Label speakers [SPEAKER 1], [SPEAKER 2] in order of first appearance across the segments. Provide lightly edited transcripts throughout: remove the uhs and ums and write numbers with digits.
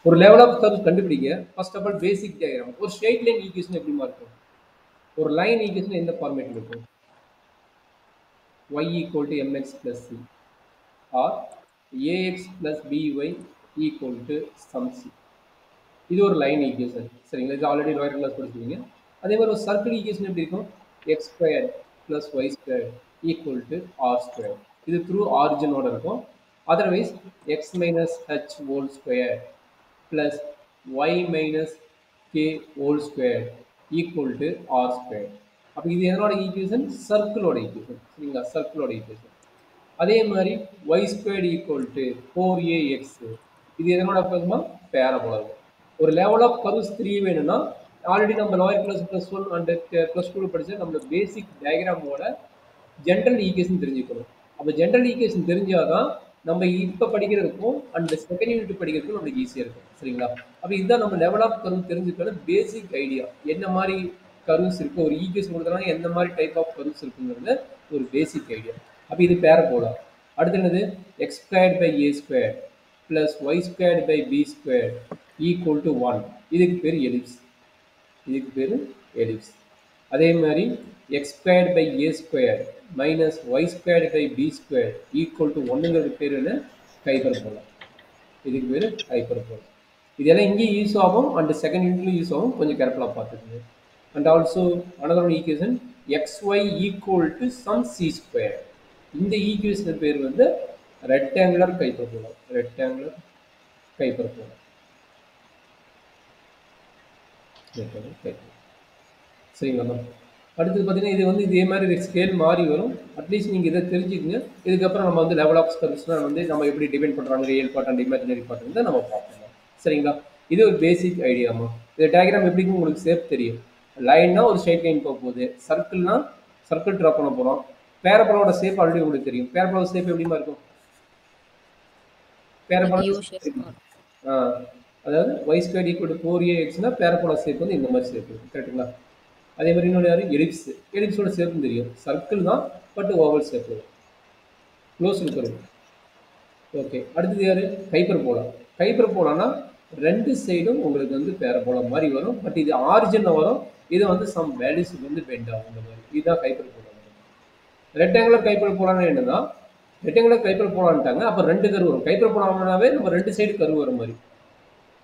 [SPEAKER 1] ஒரு level of curve கண்டுபிடிங்க. First of all basic diagram. ஒரு ஸ்ட்ரெயிட் லைன் ஈக்குவேஷன் எப்படிமா இருக்கும்? ஒரு லைன் ஈக்குவேஷன் எந்த ஃபார்மேட்ல இருக்கும்? y equal to mx plus c or ax plus by equal to sum c. இது ஒரு லைன் ஈக்குவேஷன். சரிங்களா? இது ஆல்ரெடி லோயர் கிளாஸ் படிச்சிருக்கீங்க. அதே மாதிரி ஒரு சர்க்கிள் ஈக்குவேஷன் எப்படி இருக்கும்? x square plus y square equal to r square. இது த்ரூ ஆரிஜினோட இருக்கும். Otherwise x minus h whole square plus y minus k whole square equal to r square. அப்போ இது எதனோட ஈக்குவேஷன்? சர்க்கிளோட ஈக்குவேஷன். சரிங்களா? சர்க்கிளோட ஈக்குவேஷன். அதே மாதிரி y square equal to 4ax. இது எதனோட பக்கமா? Parabola. ஒரு லெவல் ஆஃப் கர்வ்ஸ் 3 வேணும்னா ஆல்ரெடி நம்ம lower class plus 1 and plus 2 படிச்ச நம்மளோட பேசிக் டயக்ராமோட ஜென்ரல் ஈக்குவேஷன் தெரிஞ்சுக்கணும். அப்போ ஜென்ரல் ஈக்குவேஷன் தெரிஞ்சாதான் நம்ம இப்போ படிக்கிறதுக்கும் அண்ட் செகண்ட் யூனிட் படிக்கிறதுக்கும் நம்மளுக்கு ஈஸியாக இருக்கும். சரிங்களா? அப்போ இதுதான் நம்ம லெவல் ஆஃப் கர்வ் தெரிஞ்சுக்கணும் பேசிக் ஐடியா. என்ன மாதிரி கர்வ்ஸ் இருக்குது, ஒரு ஈக்குவேஷன் கொடுத்தனா எந்த மாதிரி டைப் ஆஃப் கர்வ்ஸ் இருக்குங்கிறது ஒரு பேசிக் ஐடியா. அப்போ இது பேரபோலா. அடுத்து என்னது? X squared by a square plus y squared by b square equal to 1. இதுக்கு பேர் எலிப்ஸ். இதுக்கு பேர் எலிப்ஸ். அதே மாதிரி x squared by a square minus y squared by b square equal to 1ங்கிறது பேர் என்ன? ஹைப்பர்போலா. இதுக்கு பேர் ஹைப்பர்போலா. இதெல்லாம் இங்கேயும் யூஸ் ஆகும் அண்ட் செகண்ட் யூனிட்லையும் யூஸ் ஆகும். கொஞ்சம் கேர்ஃபுல்லாக பார்த்துக்கோங்க. And also another one equation xy equal to some c square. இந்த ஈக்குவேஷன் பேர் வந்து ரெக்டாங்குலர் ஹைப்பர்போலா. Rectangular hyperbola. சரிங்களா? அடுத்தது பார்த்தீங்கன்னா இது வந்து இதே மாதிரி ஸ்கேல் மாறி வரும். அட்லீஸ்ட் நீங்கள் இதை தெரிஞ்சுக்கங்க. இதுக்கப்புறம் நம்ம வந்து லெவல் ஆஃப் கர்வ்ஸ்லாம் வந்து நம்ம எப்படி டிபெண்ட் பண்ணுறாங்க, real part and imaginary part வந்து நம்ம பார்ப்போம். சரிங்களா? இது ஒரு பேசிக் ஐடியாமா. இந்த டயக்ராம் எப்படின்னு உங்களுக்கு சேஃப் தெரியும். லைன்னா ஒரு ஸ்ட்ரைட் லைன் போக போகுது, சர்க்கிள்னா சர்க்கிள் ட்ரா பண்ண போகிறோம். பேரபோலாவோட ஷேப் ஆல்ரெடி உங்களுக்கு தெரியும். பேரபோலா ஷேப் எப்படிமா இருக்கும்? பேரபோலா அதாவது y square equal to 4ax parabola shape வந்து இந்த மாதிரி ஷேப் இருக்கும். கரெக்டுங்களா? அதே மாதிரி இன்னொரு யாரு? எலிப்ஸ். எலிப்ஸோட ஷேப்பும் தெரியும். சர்க்கிள் தான், பட் ஓவல் ஷேப் வரும். Close curve. ஓகே. அடுத்தது யாரு? ஹைப்பர்போலா. ஹைப்பர்போலானா ரெண்டு சைடும் உங்களுக்கு வந்து பேரபோலா மாதிரி வரும். பட் இது ஆரிஜினில் வரும். இது வந்து சம் வேல்யூஸுக்கு வந்து பெண்ட் ஆகும். இந்த மாதிரி இதுதான் ஹைப்பர்போலா. ரெக்டாங்குலர் ஹைப்பர்போலானா என்னன்னா, ரெக்டாங்குலர் ஹைப்பர்போலான்ட்டாங்க. அப்போ ரெண்டு கர்வ் வரும். ஹைப்பர்போலானாவே நம்ம ரெண்டு சைடு கர்வ் வர மாதிரி.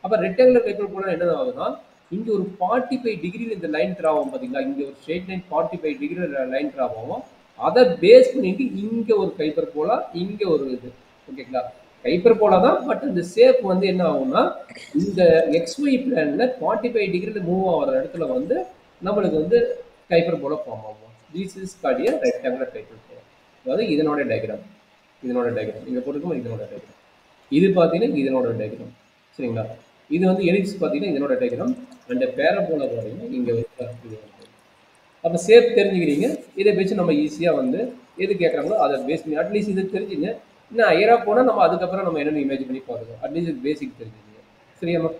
[SPEAKER 1] அப்போ ரெக்டாங்குலர் ஹைப்பர்போலா என்ன ஆகுதுன்னா, இங்கே ஒரு 45 டிகிரியில் இந்த லைன் ட்ரா ஆகும். பார்த்தீங்களா? இங்கே ஒரு ஸ்ட்ரெயிட் லைன் 45 டிகிரியில் லைன் ட்ரா ஆகும். அதை பேஸ் பண்ணிட்டு இங்கே ஒரு ஹைப்பர்போலா, இங்கே ஒரு இது. ஓகேங்களா? ஹைப்பர்போலா தான், பட் இந்த ஷேப் வந்து என்ன ஆகும்னா, இந்த XY பிளான்ல 45 டிகிரியில் மூவ் ஆகிற இடத்துல வந்து நம்மளுக்கு வந்து ஹைப்பர்போலா ஃபார்ம் ஆகும். This is called a rectangular hyperbola. அதாவது இதனோட டயக்ராம். இதனோட டயக்ராம் இங்கே போட்டுக்கோம். இதனோட டயக்ராம். இது பார்த்தீங்கன்னா இதனோட டயக்ராம். சரிங்களா? இது வந்து எலிப்ஸ் பார்த்தீங்கன்னா இதனோட டயக்ராம். அண்ட் பேரபோலா பார்த்தீங்கன்னா இங்கே வந்து. அப்போ ஷேப் தெரிஞ்சுக்கிறீங்க. இதை வச்சு நம்ம ஈஸியாக வந்து எது கேட்குறாங்களோ அதை பேஸ் பண்ணி அட்லீஸ்ட் இது தெரிஞ்சுங்க. இன்னும் ஹையராக போனால் நம்ம அதுக்கப்புறம் நம்ம என்னென்னு இமேஜ் பண்ணி பார்த்துக்கோம். அட்லீஸ்ட் பேசிக் தெரிஞ்சுக்கங்க. சரியாம்மா?